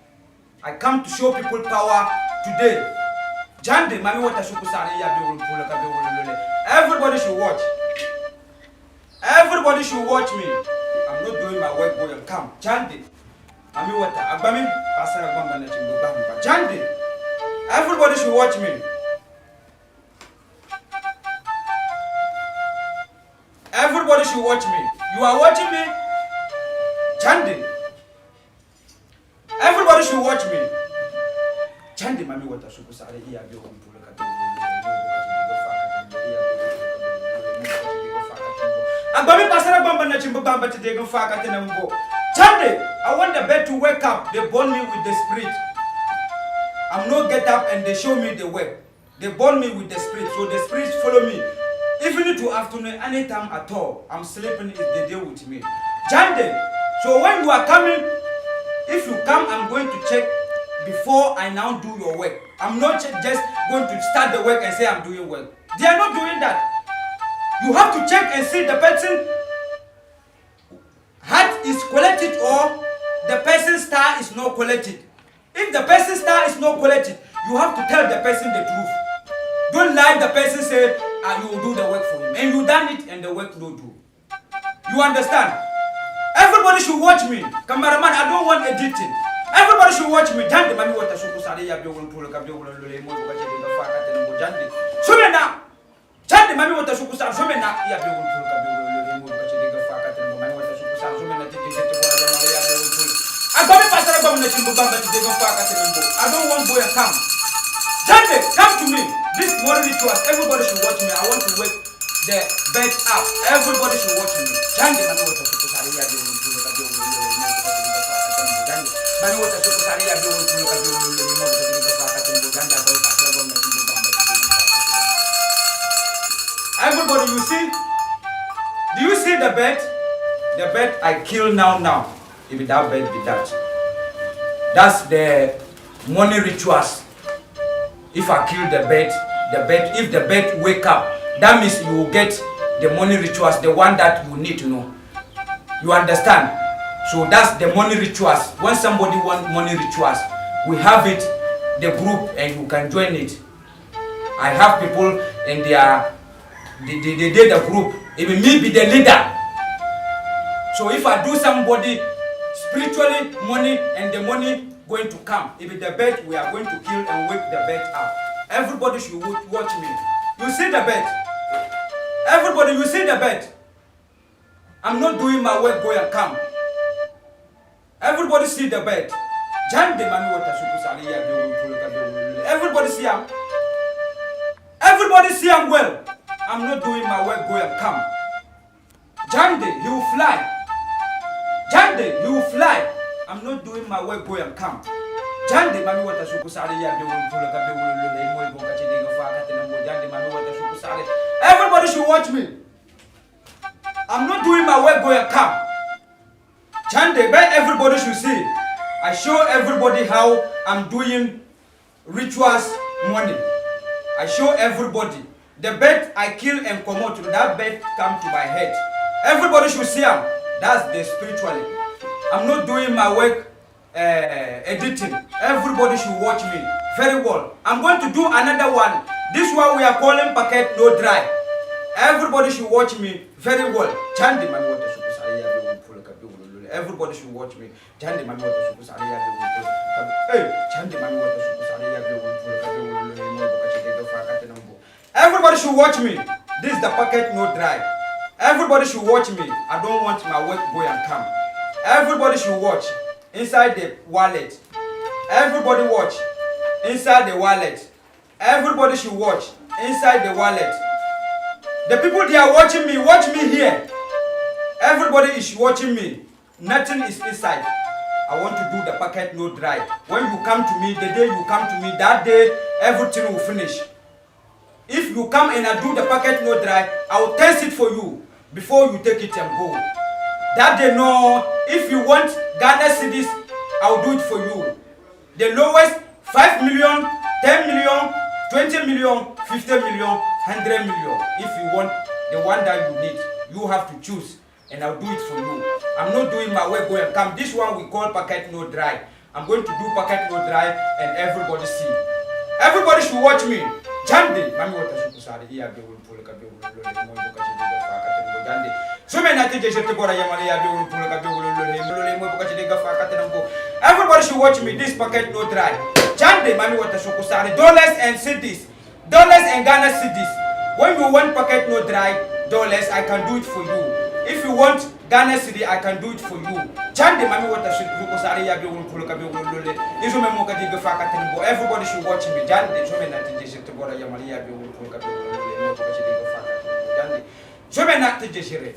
I come to show people power today. Chandi, mami wata shuku sare ya bi wulu pula ka bi wulu lole. Everybody should watch. Everybody should watch me. I'm not doing my work, go and come. Chandi, mami wata agbami pasara gbamba na chimbo gbamba. Chandi, everybody should watch me. Everybody should watch me. You are watching me? Chandi. Everybody should watch me. Chandi mami wata shuku sare iya bi wulu pula ka bi Agbami pasara bamba na chimbo bamba today go faka tena mbo. Chande, I want the bed to wake up. They burn me with the spirit. I'm not get up and they show me the work. They burn me with the spirit, so the spirit follow me. Even to afternoon, anytime at all, I'm sleeping is the day with me. Chande, so when you are coming, if you come, I'm going to check before I now do your work. I'm not just going to start the work and say I'm doing work. They are not doing that. You have to check and see the person heart is collected or the person's star is not collected. If the person's star is not collected, you have to tell the person the truth. Don't lie the person say you will do the work for him. And you done it and the work no do. You understand? Everybody should watch me. Cameraman, I don't want editing. Everybody should watch me. Jande mami wata shuku sare ya bi wulu pula ka bi wulu lole mo ka chede ga fa ka tene mo jande. Somena Chandi mami wata shuku sare somena ya bi wulu pula ka bi wulu lole mo ka chede ga fa ka tene mo mami wata shuku sare somena tije tije ko la ma ya bi wulu pula. Agbami pasara bamba na chimbo bamba tije ga fa ka tene mo. I don't want boy come. Jande, come to me. This morning rituals, everybody should watch me. I want to wake the bed up. Everybody should watch me. Jande mami wata shuku sare ya bi wulu pula ka bi wulu lole mo ka chede ga fa ka tene mo jande. Mami wata shuku sare ya bi wulu pula ka bi wulu lole mo ka chede ga fa ka tene mo jande. Agbami pasara bamba na chimbo bamba tije ga fa ka tene mo. Everybody, you see? Do you see the bed? The bed I kill now. If that bed be that. That's the money rituals. If I kill the bed, if the bed wake up, that means you will get the money rituals, the one that you need to know. You understand? So that's the money rituals. When somebody want money rituals, we have it, the group, and you can join it. I have people in they did the group. Even me be the leader. So if I do somebody spiritually money and the money going to come, if it's the bed, we are going to kill and wake the bed up. Everybody should watch me. You see the bed. Everybody, you see the bed. I'm not doing my work, go and come. Everybody see the bed. Everybody see him. Everybody see him well. I'm not doing my work, go and come. Jande, he will fly. Jande, he will fly. I'm not doing my work, go and come. Jande, mami wata sukusari ya everybody should watch me. I'm not doing my work, go and come. Jande, but everybody should see. I show everybody how I'm doing rituals money. I show everybody. The bed I kill and come out, that bed come to my head. Everybody should see him. That's the spiritually. I'm not doing my work editing. Everybody should watch me very well. I'm going to do another one. This one we are calling packet no dry. Everybody should watch me very well. Everybody should watch me. Everybody should watch me. This is the packet no dry. Everybody should watch me. I don't want my work go and come. Everybody should watch inside the wallet. Everybody watch inside the wallet. Everybody should watch inside the wallet. The people they are watching me, watch me here. Everybody is watching me. Nothing is inside. I want to do the packet no dry. When you come to me, the day you come to me, that day everything will finish. If you come and I do the packet no dry, I will test it for you before you take it and go. That they know if you want Ghana cedis, I will do it for you. The lowest 5 million, 10 million, 20 million, 50 million, 100 million. If you want the one that you need, you have to choose and I'll do it for you. I'm not doing my work, go and come. This one we call packet no dry. I'm going to do packet no dry and everybody see. Everybody should watch me. Jande, mami wata sukusari iya be wul pulka be wul lo mo bo ka ci ga fa ka te jande. So me na te je te bora yamale ya be wul pulka be wul lo mo bo ka ci ga fa ka te ngo. Everybody should watch me. This packet no dry. Jande, mami wata sukusari dollars and cedis. Dollars and Ghana cedis. When you want packet no dry dollars, I can do it for you. If you want Ghana cedi, I can do it for you. Jande, mami wata sukusari ya be wul pulka be wul lo. Izo me mo ka ci ga fa ka te ngo. Everybody should watch me. Jande, so me na te je te bora yamale ya be wul pulka be wul lo mo bo ka ci ga fa ka te ngo. Jande, so me na te je shere.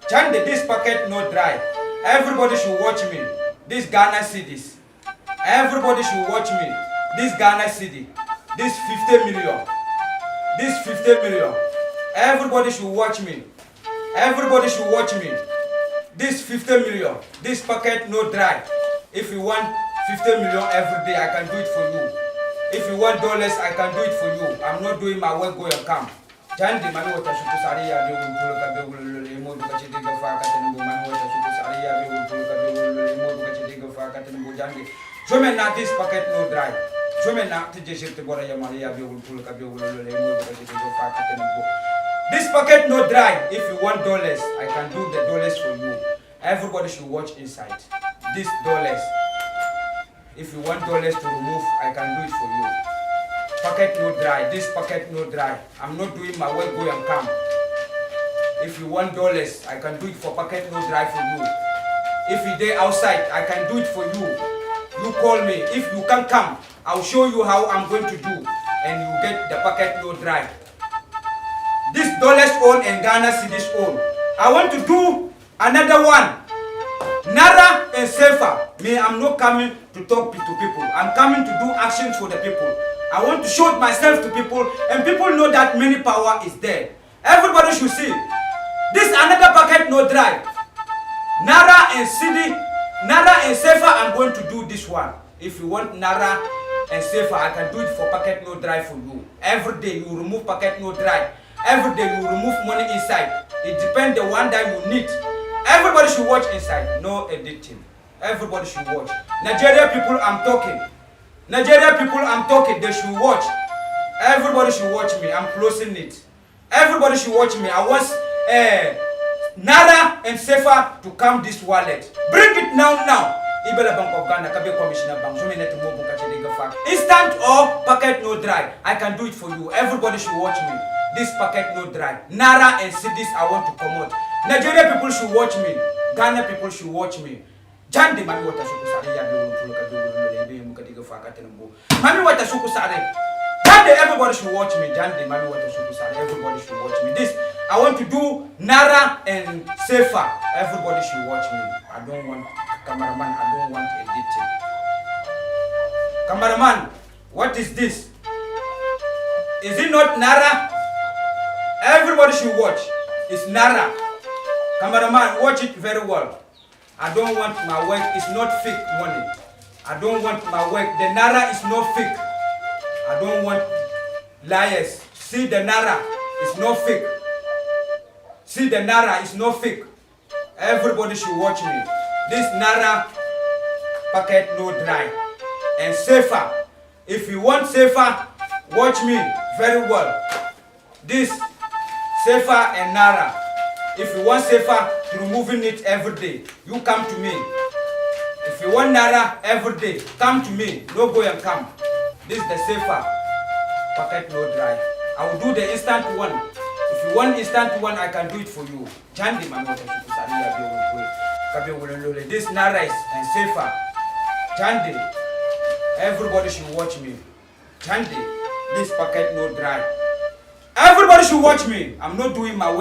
Jande, this packet no dry. Everybody should watch me. This Ghana cedis. Everybody should watch me. This Ghana cedi. This 50 million. This 50 million. Everybody should watch me. Everybody should watch me. This 50 million. This packet no dry. If you want 50 million every day, I can do it for you. If you want dollars, I can do it for you. I'm not doing my work, go and come. Jandi mami wata sukusari ya be wul pulka be wul mo bo ka ci ga fa ka te ngo mami wata sukusari ya be wul pulka be wul mo bo ka ci ga fa ka te ngo jandi. So maintenant this packet no dry. So maintenant te je te bora yamale ya be wul pulka be wul mo bo ka ci ga fa ka te ngo. This packet no dry. If you want dollars, I can do the dollars for you. Everybody should watch inside. This dollars. If you want dollars to remove, I can do it for you. Packet no dry. This packet no dry. I'm not doing my work, go and come. If you want dollars, I can do it for packet no dry for you. If you day outside, I can do it for you. You call me. If you can come, I'll show you how I'm going to do, and you get the packet no dry. This dollars own and Ghana cedis own. I want to do another one. Nara and Sefa. Me, I'm not coming to talk to people. I'm coming to do actions for the people. I want to show myself to people, and people know that many power is there. Everybody should see. This another packet no dry. Nara and Cedi, Nara and Sefa, I'm going to do this one. If you want Nara and Sefa, I can do it for packet no dry for you. Every day you remove packet no dry. Every day you remove money inside. It depends the one that you need. Everybody should watch inside. No editing. Everybody should watch. Nigeria people, I'm talking. Nigeria people, I'm talking. They should watch. Everybody should watch me. I'm closing it. Everybody should watch me. I want Nara and Sefa to come this wallet. Bring it now. Ibela Bank of Ghana, Kabe Commissioner Bank. Instant or packet no dry. I can do it for you. Everybody should watch me. This packet no dry. Nara and Cedis, I want to come out. Nigeria people should watch me. Ghana people should watch me. Jandi mami wata shukusare ya biyo mtuluka biyo lebe mukadiga fakatena mbo. Mami wata shukusare. Jandi, everybody should watch me. Jandi mami wata shukusare. Everybody should watch me. This I want to do Nara and Sefa. Everybody should watch me. I don't want cameraman. I don't want editing. Cameraman, what is this? Is it not Nara? Everybody should watch. It's Nara. Cameraman, watch it very well. I don't want my work. It's not fake money. I don't want my work. The Nara is not fake. I don't want liars. See the Nara is not fake. See the Nara is not fake. Everybody should watch me. This Nara packet no dry. And Sefa. If you want Sefa, watch me very well. This Sefa and Nara. If you want Sefa to removing it every day, you come to me. If you want Nara every day, come to me. No go and come. This is the Sefa packet no dry. I will do the instant one. If you want instant one, I can do it for you. Jandi manota shukusaria biyo kabe ulolole. This Nara is and Sefa. Jandi. Everybody should watch me. Jandi. This packet no dry. Everybody should watch me. I'm not doing my work.